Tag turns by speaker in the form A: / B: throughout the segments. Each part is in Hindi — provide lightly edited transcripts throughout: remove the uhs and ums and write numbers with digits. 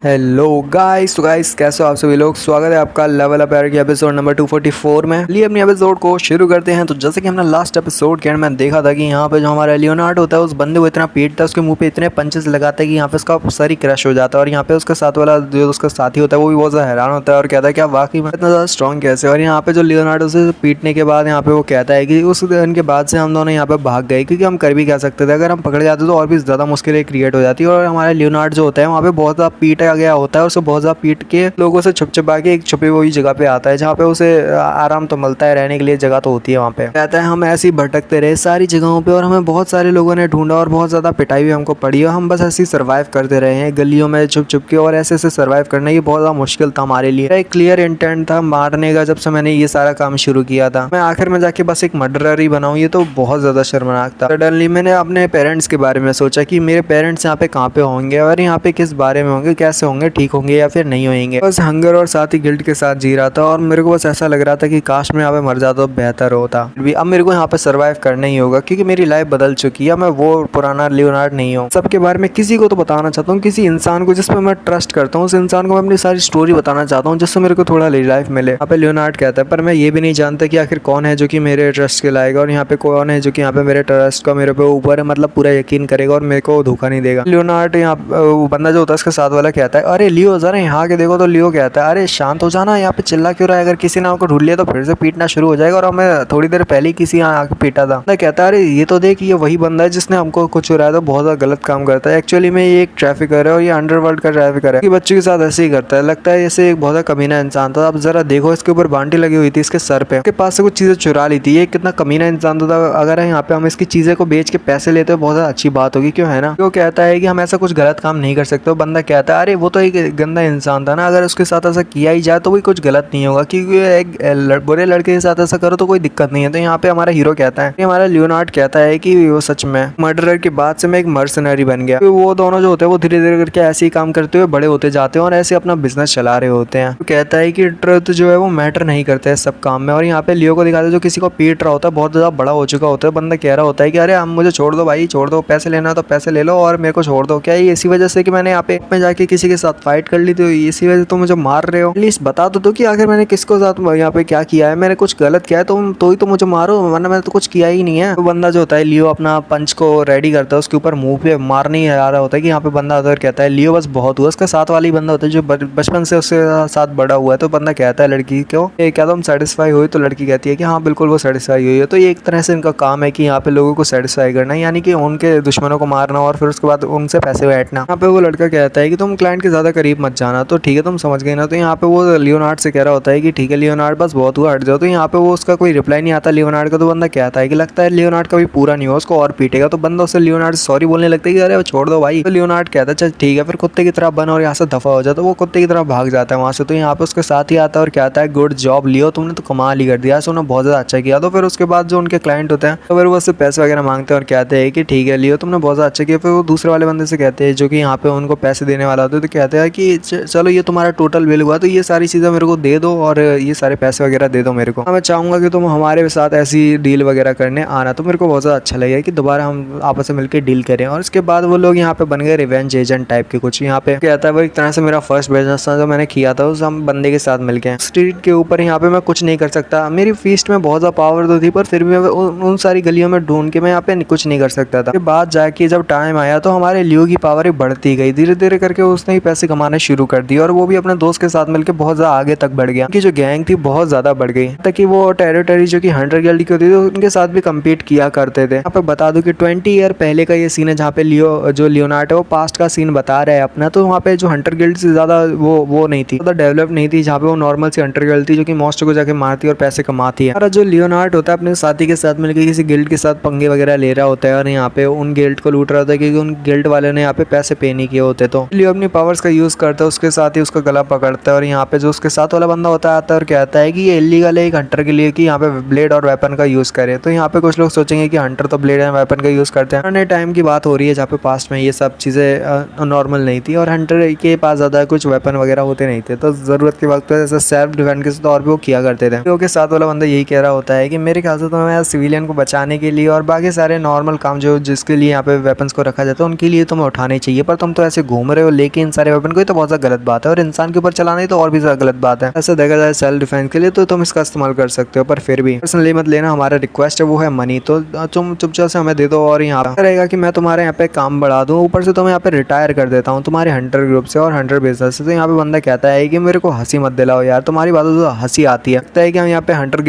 A: हेलो गाइस, तो गाइस कैसे हो आप सभी लोग। स्वागत है आपका लेवल अप एयर के एपिसोड नंबर 244 में। लिए अपनी एपिसोड को शुरू करते हैं। तो जैसे कि हमने लास्ट एपिसोड के एंड में देखा था कि यहाँ पे जो हमारा लियोनार्ड होता है उस बंदे को इतना पीटता है, उसके मुंह पे इतने पंचेस लगाता है कि यहाँ पे उसका सर ही क्रश हो जाता है। और यहाँ पे उसके साथ वाला जो उसका साथी होता है वो भी बहुत ज़्यादा हैरान होता है और कहता है कि आप वाकई में इतना ज़्यादा स्ट्रॉन्ग कैसे। और यहाँ पे जो लियोनार्ड उसे पीटने के बाद यहाँ पे वो कहता है कि उस दिन के बाद से हम दोनों यहाँ पे भाग गए, क्योंकि हम कर भी क्या सकते थे। अगर हम पकड़े जाते तो और भी ज़्यादा मुश्किलें क्रिएट हो जाती है। और हमारा लियोनार्ड जो होता है वहाँ पे बहुत ज़्यादा पीटा गया होता है और बहुत ज़्यादा पीट के लोगों से छुप छुपा के एक छुपी हुई जगह पे आता है जहाँ पे उसे आराम तो मिलता है, रहने के लिए जगह तो होती है वहाँ पे। कहता है हम ऐसे ही भटकते रहे सारी जगहों पे और हमें बहुत सारे लोगों ने ढूंढा और बहुत ज़्यादा पिटाई भी हमको पड़ी और हम बस ऐसे ही सर्वाइव करते रहे हैं गलियों में छुप छुप के। और ऐसे ऐसे सर्वाइव करना ये बहुत ज़्यादा मुश्किल था हमारे लिए। एक क्लियर इंटेंट था मारने का जब से मैंने ये सारा काम शुरू किया था। मैं आखिर में जाके बस एक मर्डरर ही बनाऊँ, ये तो बहुत ज़्यादा शर्मनाक था। सडनली मैंने अपने पेरेंट्स के बारे में सोचा कि मेरे पेरेंट्स यहाँ पे कहाँ पे होंगे और यहाँ पे किस बारे में होंगे, कैसे होंगे, ठीक होंगे या फिर नहीं होंगे। बस हंगर और साथ ही गिल्ट के साथ जी रहा था और मेरे को बस ऐसा लग रहा था कि काश मैं यहाँ पे मर जाता तो बेहतर होता। अब मेरे को यहाँ पे सर्वाइव करना ही होगा क्योंकि मेरी लाइफ बदल चुकी है। मैं वो पुराना लियोनार्ड नहीं हूँ। सबके बारे में किसी को तो बताना चाहता हूँ, किसी इंसान को जिस पर मैं ट्रस्ट करता हूँ, उस इंसान को मैं अपनी सारी स्टोरी बताना चाहता हूँ जिससे मेरे को थोड़ा लाइफ मिले। यहाँ पे लियोनार्ड कहता है पर मैं ये भी नहीं जानता कि आखिर कौन है जो कि मेरे ट्रस्ट के लाएगा और यहाँ पे कौन है जो कि यहाँ पे मेरे ट्रस्ट का मेरे पे ऊपर मतलब पूरा यकीन करेगा और मेरे को धोखा नहीं देगा। लियोनार्ड यहाँ बंदा जो होता है उसके साथ वाला कहता है अरे लियो जरा यहाँ के देखो। तो लियो कहता है अरे शांत हो जाना, यहाँ पे चिल्ला क्यों रहा है। अगर किसी ने आपको ढूंढ लिया तो फिर से पीटना शुरू हो जाएगा और हमें थोड़ी देर पहले ही किसी यहाँ आके पीटा था। मैं कहता है अरे ये तो देख ये वही बंदा है जिसने हमको कुछ चुराया था, बहुत ज्यादा गलत काम करता है। एक्चुअली में ये एक ट्रैफिकर है और ये अंडरवर्ल्ड का ट्रैफिकर है। बच्चों के साथ ऐसे ही करता है, लगता है जैसे एक बहुत ज्यादा कमीना इंसान था। अब जरा देखो इसके ऊपर बांटी लगी हुई थी इसके सर पे, उसके पास से कुछ चीजें चुरा ली थी। ये कितना कमीना इंसान था। अगर यहाँ पे हम इसकी चीजें को बेच के पैसे लेते हैं बहुत ज्यादा अच्छी बात होगी, क्यों है ना। वो कहता है कि हम ऐसा कुछ गलत काम नहीं कर सकते। बंदा कहता है अरे वो तो एक गंदा इंसान था ना, अगर उसके साथ ऐसा किया ही जाए तो भी कुछ गलत नहीं होगा, क्योंकि एक बुरे लड़के के साथ ऐसा करो तो कोई दिक्कत नहीं है। तो यहाँ पे हमारा हीरो कहता है, हमारा लियोनार्ड कहता है कि वो सच में मर्डरर के बाद से मैं एक मर्सनरी बन गया। तो वो दोनों जो होते हैं वो धीरे धीरे करके ऐसे ही काम करते हुए बड़े होते जाते हैं और ऐसे अपना बिजनेस चला रहे होते हैं। तो कहता है कि ट्रुथ जो है वो मैटर नहीं करता है सब काम में। और यहाँ पे लियो को दिखाते हैं जो किसी को पीट रहा होता है, बहुत ज्यादा बड़ा हो चुका होता है। बंदा कह रहा होता है कि अरे हम मुझे छोड़ दो भाई, छोड़ दो, पैसे लेना तो पैसे ले लो और मेरे को छोड़ दो। क्या ये इसी वजह से कि मैंने यहाँ पे जाके किसी के साथ फाइट कर ली तो इसी वजह से तुम मुझे मार रहे हो। प्लीज बता दो कि आखिर मैंने किसको साथ यहाँ पे क्या किया है, मैंने कुछ गलत किया है तो ही तो मुझे मारो, वरना मैंने तो कुछ किया ही नहीं है। तो बंदा जो होता है लियो अपना पंच को रेडी करता है, उसके ऊपर मुंह पे मारने ही आ रहा होता है कि यहाँ पे बंदा आता है और कहता है लियो बस बहुत हुआ। उसका साथ वाली बंदा होता है जो बचपन से उसके साथ बड़ा हुआ है। तो बंदा कहता है लड़की क्यों क्या तुम सेटिस्फाई हुई। तो लड़की कहती है कि हाँ बिल्कुल वो सेटिस्फाई हुई है। तो ये एक तरह से इनका काम है कि यहाँ पे लोगों को सेटिस्फाई करना, यानी कि उनके दुश्मनों को मारना और फिर उसके बाद उनसे पैसे बैठना। यहाँ पे वो लड़का कहता है कि तुम क्लाइंट के ज्यादा करीब मत जाना। तो ठीक है तुम समझ गए ना। तो यहाँ पे वो लियोनार्ड से कह रहा होता है कि ठीक है लियोनार्ड बस बहुत हुआ, हट जाओ। तो यहाँ पे वो उसका कोई रिप्लाई नहीं आता लियोनार्ड का। तो बंदा कहता है कि लगता है लियोनार्ड का भी पूरा नहीं हुआ, उसको और पीटेगा। तो बंदा उससे लियोनार्ड से सॉरी बोलने लगता है कि अरे छोड़ दो भाई। तो लियोनार्ड कहता है चल ठीक है फिर कुत्ते की तरह बन और यहाँ से दफा हो जाए। तो वो कुत्ते की तरह भाग जाता है वहाँ से। तो यहाँ पे उसके साथ ही आता है और कहता है गुड जॉब लियो, तुमने तो कमाल ही कर दिया, उन्होंने बहुत ज्यादा अच्छा किया। तो फिर उसके बाद जो उनके क्लाइंट होते हैं तो फिर वो उससे पैसे वगैरह मांगते हैं और कहते हैं कि ठीक है लियो तुमने बहुत ज्यादा अच्छा किया। फिर वो दूसरे वाले बंदे से कहते हैं जो कि यहाँ पे उनको पैसे देने वाला होता है, तो कहते हैं कि चलो ये तुम्हारा टोटल बिल हुआ तो ये सारी चीजें मेरे को दे दो और ये सारे पैसे वगैरह दे दो मेरे को। मैं चाहूंगा कि तुम हमारे साथ ऐसी डील वगैरह करने आना। तो मेरे को बहुत ज़्यादा अच्छा लगा कि दोबारा हम आपस में मिलकर डील करें। और उसके बाद वो लोग यहाँ पे बन गए रिवेंज एजेंट टाइप के कुछ। यहाँ पे कहता है वो एक तरह से मेरा फर्स्ट बिजनेस था जो मैंने किया था, उस हम बंदे के साथ मिलके स्ट्रीट के ऊपर यहाँ पे मैं कुछ नहीं कर सकता। मेरी फीस्ट में बहुत ज़्यादा पावर तो थी पर फिर भी मैं उन सारी गलियों में ढूंढ के मैं यहाँ पे कुछ नहीं कर सकता था। बाद जाके जब टाइम आया तो हमारे लियो की पावर बढ़ती गई, धीरे धीरे करके उसने ही पैसे कमाने शुरू कर दिए और वो भी अपने दोस्त के साथ मिलकर बहुत ज़्यादा आगे तक बढ़ गया। कि जो गैंग थी बहुत ज़्यादा बढ़ गई ताकि वो टेरिटरी जो कि हंटर गिल्ड की होती थी उनके साथ भी कम्पीट किया करते थे। यहाँ पे बता दूं कि 20 ईयर पहले का ये सीन है जहाँ पे लियोनार्ड है वो पास्ट का सीन बता रहा है अपना। तो वहाँ पे जो हंटर गिल्ड से ज़्यादा वो नहीं थी, ज़्यादा डेवलप नहीं थी, जहाँ पे वो नॉर्मल सी हंटर गिल्ड थी जो कि मॉन्स्टर को जाके मारती और पैसे कमाती है। और जो लियोनार्ड होता है अपने साथी के साथ मिलकर किसी गिल्ड के साथ पंगे वगैरह ले रहा होता है और यहाँ पे उन गिल्ड को लूट रहा होता है क्योंकि उन गिल्ड वाले ने यहाँ पे पैसे पे नहीं किए होते। तो लियो अपनी पावर्स का यूज करता है, उसके साथ ही उसका गला पकड़ता है और यहाँ पे जो उसके साथ वाला बंदा होता है आता है और कहता है कि ये इलीगल है एक हंटर के लिए कि यहाँ पे ब्लेड और वेपन का यूज करे। तो यहाँ पे कुछ लोग सोचेंगे कि हंटर तो ब्लेड एंड वेपन का यूज करते हैं। पुराने टाइम की बात हो रही है जहाँ पे पास्ट में ये सब चीजें नॉर्मल नहीं थी और हंटर के पास ज्यादा कुछ वेपन वगैरह होते नहीं थे। तो जरूरत के वक्त पे जैसे सेल्फ डिफेंस के तौर पे वो किया करते थे। तो के साथ वाला बंदा यही कह रहा होता है कि मेरे ख्याल से तो मैं सिविलियन को बचाने के लिए और बाकी सारे नॉर्मल काम जो जिसके लिए यहाँ पे वेपन्स को रखा जाता है उनके लिए तुम्हें उठाने चाहिए, पर तुम तो ऐसे घूम रहे हो लेके इन सारे वेपन को, ये तो बहुत ज़्यादा गलत बात है और इंसान के ऊपर चलाना ही तो और भी ज़्यादा गलत बात है। ऐसा देखा जाए सेल्फ डिफेंस के लिए तो तुम इसका इस्तेमाल कर सकते हो, पर फिर भी पर्सनली मत लेना। हमारा रिक्वेस्ट है वो है मनी, तो तुम चुपचाप से हमें दे दो और यहाँ पे रहेगा कि मैं तुम्हारे यहाँ पे काम बढ़ा दूँ, ऊपर से तुम्हें यहाँ पे रिटायर कर देता हूँ तुम्हारे हंटर ग्रुप से और हंटर बिजनेस से। तो यहाँ पे बंदा कहता है कि मेरे को हंसी मत दिलाओ यार, तुम्हारी बातों से हंसी आती है, लगता है कि हम यहाँ पे हंटर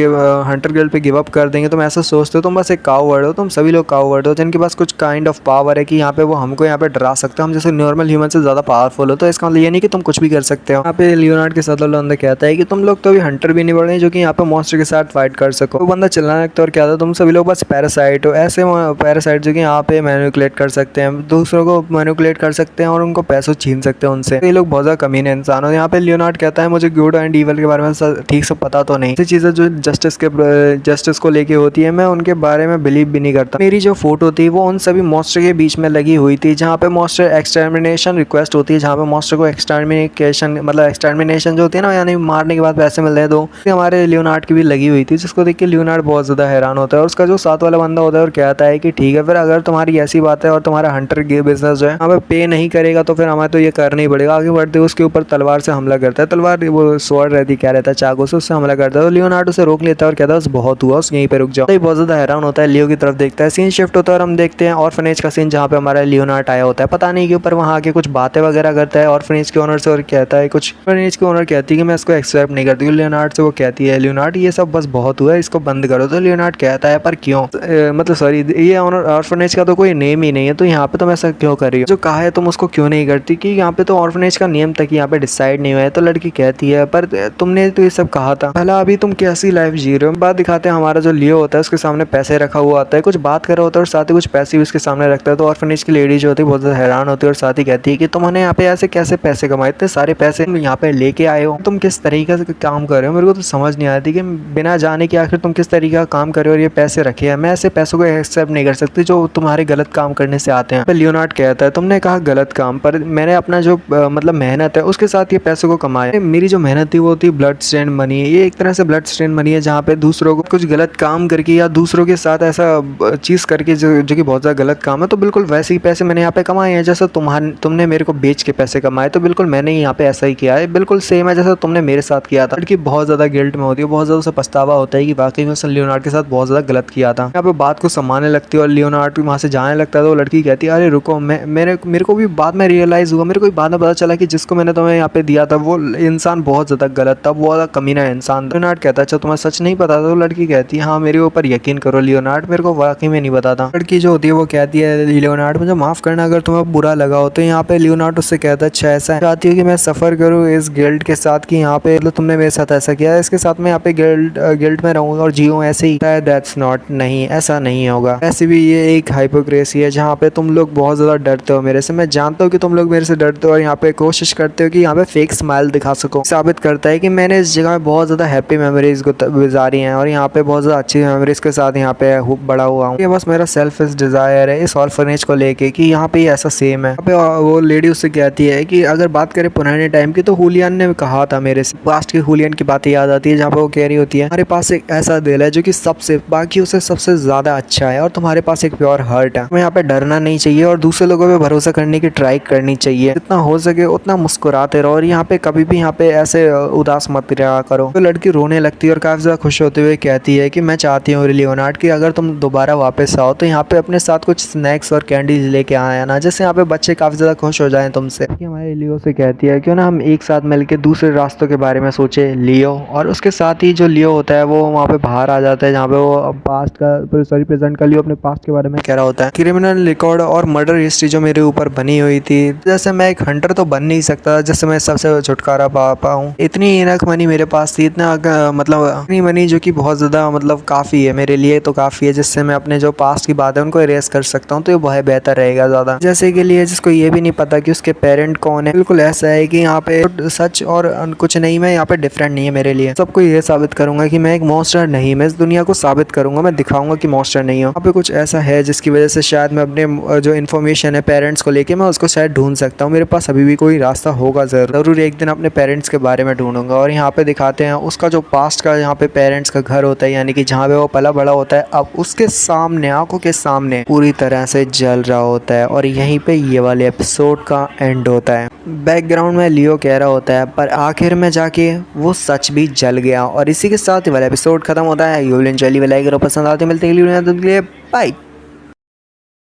A: गिल्ड पे गिव अप कर देंगे। तुम ऐसा सोचते हो, तुम बस एक काउवर्ड हो, तुम सभी लोग काउवर्ड हो जिनके पास कुछ काइंड ऑफ पावर है कि यहाँ पे वो हमको यहाँ पे डरा सकते हो, हम जैसे नॉर्मल ह्यूमन से ज्यादा पावरफुल हो। तो इसका मतलब ये नहीं कि तुम कुछ भी कर सकते हो। यहाँ पे लियोनार्ड के साथ बंदा कहता है कि तुम लोग तो अभी हंटर भी नहीं बढ़ रहे जो कि यहाँ पे मॉन्स्टर के साथ फाइट कर सको। वो बंदा चिल्लाने लगता है और कहता है तुम सभी लोग बस पैरासाइट हो, ऐसे पैरासाइट जो कि यहाँ पे मैनिपुलेट कर सकते हैं, दूसरों को मैनिपुलेट कर सकते हैं और उनको पैसों छीन सकते हैं उनसे। तो ये लोग बहुत ज्यादा कमीने इंसान हो। यहाँ पे लियोनार्ड कहता है मुझे गुड एंड ईवल के बारे में ठीक से पता तो नहीं, ऐसी चीजें जो जस्टिस को लेके होती है मैं उनके बारे में बिलीव भी नहीं करता। मेरी जो फोटो थी वो उन सभी मॉन्स्टर के बीच में लगी हुई थी जहाँ पे मॉन्स्टर एक्सटर्मिनेशन रिक्वेस्ट होती है, जहाँ पे मॉन्स्टर को एक्सटर्मिनेशन जो होती है ना, यानी मारने के बाद पैसे मिल रहे हैं, तो हमारे लियोनार्ड की भी लगी हुई थी, जिसको देख के लियोनार्ड बहुत ज्यादा हैरान होता है। और उसका जो साथ वाला बंदा होता है और कहता है कि ठीक है फिर अगर तुम्हारी ऐसी बात है और तुम्हारा हंटर बिजनेस जो है यहाँ पे पे नहीं करेगा तो फिर हमें तो ये करना ही पड़ेगा। आगे बढ़ते उसके ऊपर तलवार से हमला करता है, तलवार वो स्वॉर्ड रहती क्या रहता है चाकू से, उससे हमला करता है। तो लियोनार्ड उसे रोक लेता है और कहता है बहुत हुआ, उस यहीं पे रुक जाओ। तो बहुत ज्यादा हैरान होता है, लियो की तरफ देखता है, सीन शिफ्ट होता है और हम देखते हैं ऑर्फनेज का सीन जहाँ पे हमारा लियोनार्ड आया होता है। पता नहीं के ऊपर वहाँ आके कुछ बातें वगैरह करता है ऑर्फनेज के ओनर से और कहता है कुछ, ऑर्फनेज के ओनर कहती है कि मैं इसको एक्सेप्ट नहीं करती। लियोनार्ड से वो कहती है लियोनार्ड ये सब बस बहुत हुआ है, इसको बंद करो। तो लियोनार्ड कहता है पर क्यों, मतलब सॉरी ये ऑर्फनेज का तो कोई नेम ही नहीं है, तो यहाँ पे तुम ऐसा क्यों कर रही हो, जो कहा है तुम उसको क्यों नहीं करती, कि यहाँ पे तो ऑर्फनेज का नेम तक यहाँ पे डिसाइड नहीं हुआ है। तो लड़की कहती है पर तुमने तो ये सब कहा था, भला अभी तुम कैसी लाइफ जी रहे हो। बात दिखाते हैं हमारा जो लियो होता है उसके सामने पैसे रखा हुआ आता है, कुछ बात कर रहा होता है और साथ ही कुछ पैसे भी उसके सामने रखता है। तो ऑर्फनेज की लेडी जो होती है बहुत ज्यादा हैरान होती है और साथ ही कहती है कि तुमने यहाँ पे ऐसे कैसे पैसे कमाए, इतने सारे पैसे यहाँ पे लेके आए हो, तुम किस तरीके से काम कर रहे हो, मेरे को तो समझ नहीं आती कि बिना जाने के आखिर तुम किस तरीके का काम कर रहे हो और ये पैसे रखे हैं। मैं ऐसे पैसों को एक्सेप्ट नहीं कर सकती जो तुम्हारे गलत काम करने से आते हैं। पर लियोनार्ड कहता है तुमने कहा गलत काम, पर मैंने अपना जो मतलब मेहनत है उसके साथ ये पैसों को कमाया। मेरी जो मेहनत थी वो थी ब्लड स्टेन मनी, ये एक तरह से ब्लड स्टेन मनी है जहाँ पे दूसरों को कुछ गलत काम करके या दूसरों के साथ ऐसा चीज करके जो कि बहुत ज्यादा गलत काम है, तो बिल्कुल वैसे ही पैसे मैंने यहाँ पे कमाए हैं जैसा तुमने मेरे को बेच के पैसे कमाए, तो बिल्कुल मैंने यहाँ पे ऐसा ही किया है, बिल्कुल सेम है जैसा तुमने मेरे साथ किया था। लड़की बहुत ज्यादा गिल्ट में होती है, बहुत ज्यादा उसे पछतावा होता है कि वाकई में उसने लियोनार्ड के साथ बहुत ज्यादा गलत किया था। यहाँ पे बात को संभालने लगती है और लियोनार्ड वहाँ से जाने लगता है। तो लड़की कहती है अरे रुको, मेरे को भी बाद में रियलाइज हुआ, मेरे को भी बाद में पता चला कि जिसको मैंने तुम्हें यहाँ पे दिया था वो इंसान बहुत ज्यादा गलत था, बहुत ज्यादा कमीना इंसान। लियोनार्ड कहता है अच्छा तुम्हें सच नहीं पता था। तो लड़की कहती है हाँ मेरे ऊपर यकीन करो लियोनार्ड, मेरे को वाकई में नहीं पता था। लड़की जो होती है वो कहती है लियोनार्ड मुझे माफ करना अगर तुम्हें बुरा लगा हो। तो यहाँ पे लियोनार्ड उससे कहता है अच्छा ऐसा चाहती हो कि मैं सफर करूँ इस गिल्ड के साथ, कि यहाँ पे मतलब तुमने मेरे साथ ऐसा किया है, इसके साथ मैं यहाँ पे गिल्ड में रहूँ और जीऊँ ऐसे ही। दैट्स नॉट, नहीं ऐसा नहीं होगा, ऐसे भी ये एक हाइपोक्रेसी है जहाँ पे तुम लोग बहुत ज्यादा डरते हो मेरे से। मैं जानता हूँ कि तुम लोग मेरे से डरते हो और यहाँ पे कोशिश करते हो कि यहाँ पे फेक स्माइल दिखा सको। साबित करता है कि मैंने इस जगह में बहुत ज्यादा हैप्पी मेमोरीज गुजारी हैं और यहाँ पे बहुत ज्यादा अच्छी मेमोरीज के साथ यहाँ पे बड़ा हुआ हूँ। ये बस मेरा सेल्फिश डिजायर है इस ऑर्फनेज को लेके कि यहाँ पे ऐसा सेम है। यहाँ पे वो लेडी उससे कहती है कि अगर बात करें पुराने टाइम की तो हुलियन ने कहा था मेरे से, पास्ट की हुलियन की बातें याद आती है जहाँ पे वो कह रही होती है हमारे पास एक ऐसा दिल है जो कि सबसे बाकी उसे सबसे ज्यादा अच्छा है और तुम्हारे पास एक प्योर हार्ट है। हमें यहाँ पे डरना नहीं चाहिए और दूसरे लोगों पे भरोसा करने की ट्राई करनी चाहिए, जितना हो सके उतना मुस्कुराते रहो और यहाँ पे कभी भी यहाँ पे ऐसे उदास मत रहा करो। तो लड़की रोने लगती है और काफी ज्यादा खुश होते हुए कहती है कि मैं चाहती हूँ लियोनार्ड कि अगर तुम दोबारा वापस आओ तो यहाँ पे अपने साथ कुछ स्नैक्स और कैंडीज लेके आया ना, जैसे यहाँ पे बच्चे काफी ज्यादा खुश हो जाएं तुमसे। हमारे लियो से कहती है क्यों ना हम एक साथ मिलकर दूसरे रास्तों के बारे में सोचे लियो। और उसके साथ ही जो लियो होता है वो वहाँ पे बाहर आ जाता है जहाँ पे वो पास्ट का सॉरी प्रेजेंट का लियो अपने पास्ट के बारे में कह रहा होता है। क्रिमिनल रिकॉर्ड और मर्डर हिस्ट्री जो मेरे ऊपर बनी हुई थी, जैसे मैं एक हंटर तो बन नहीं सकता जैसे मैं सबसे छुटकारा पा पाऊँ, इतनी इनफ मनी मेरे पास थी, इतना मतलब इतनी मनी जो कि बहुत ज्यादा मतलब काफी है मेरे लिए, तो काफी है जिससे मैं अपने जो पास्ट की बात है उनको इरेज कर सकता हूँ। तो ये बहुत बेहतर रहेगा ज्यादा। जैसे के लिए जिसको ये भी नहीं पता कि उसके पेरेंट कौन है, बिल्कुल ऐसा है कि यहाँ पे सच और कुछ नहीं, मैं यहाँ पे डिफरेंट नहीं है मेरे लिए। सबको ये साबित करूंगा कि मैं एक मॉन्स्टर नहीं, मैं इस दुनिया को साबित करूंगा, मैं दिखाऊंगा कि मॉन्स्टर नहीं हूँ। यहाँ पे कुछ ऐसा है जिसकी वजह से शायद मैं अपने जो इन्फॉर्मेशन है पेरेंट्स को लेके मैं उसको शायद ढूंढ सकता हूँ। मेरे पास अभी भी कोई रास्ता होगा, जरूर एक दिन अपने पेरेंट्स के बारे में ढूंढूंगा। और यहाँ पे दिखाते हैं उसका जो पास्ट का यहाँ पे पेरेंट्स का घर होता है, यानी कि जहाँ पे वो पला बड़ा होता है, अब उसके सामने आंखों के सामने पूरी तरह से जल रहा होता है। और यहीं पे ये वाले एपिसोड का एंड होता है। बैकग्राउंड में लियो कह रहा होता है पर आखिर में जाके वो सच भी जल गया। और इसी के साथ ही वाला एपिसोड खत्म होता है। यूलियन चैली वाला अगर पसंद आते मिलते हैं बाय।